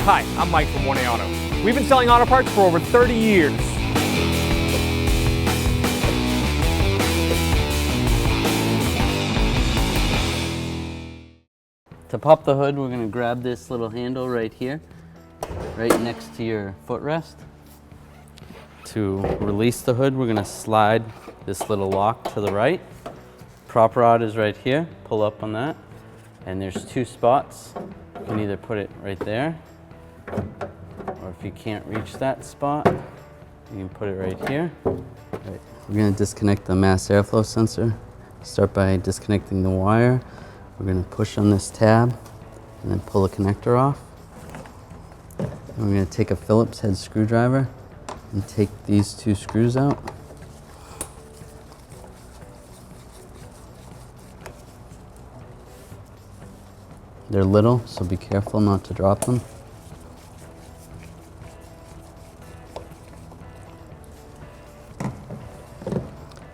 Hi, I'm Mike from 1A Auto. We've been selling auto parts for over 30 years. To pop the hood, we're going to grab this little handle right here, right next to your footrest. To release the hood, we're going to slide this little lock to the right. Prop rod is right here. Pull up on that. And there's two spots. You can either put it right there, or if you can't reach that spot, you can put it right here. Right. We're going to disconnect the mass airflow sensor. Start by disconnecting the wire. We're going to push on this tab and then pull the connector off. And we're going to take a Phillips head screwdriver and take these two screws out. They're little, so be careful not to drop them.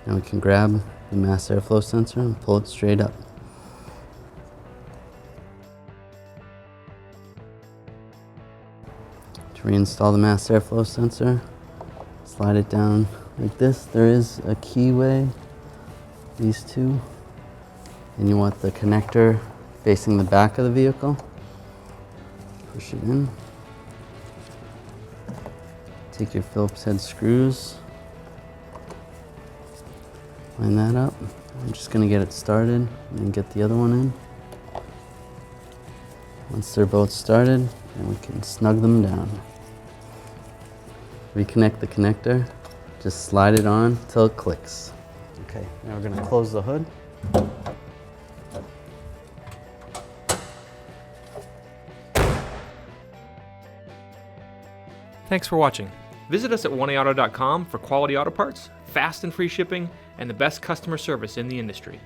And we can grab the mass airflow sensor and pull it straight up. To reinstall the mass airflow sensor, slide it down like this. There is a keyway, these two, and you want the connector facing the back of the vehicle. Push it in. Take your Phillips head screws, line that up. I'm just going to get it started and then get the other one in. Once they're both started, then we can snug them down. Reconnect the connector, just slide it on till it clicks. Okay, now we're going to close the hood. Thanks for watching. Visit us at 1AAuto.com for quality auto parts, fast and free shipping, and the best customer service in the industry.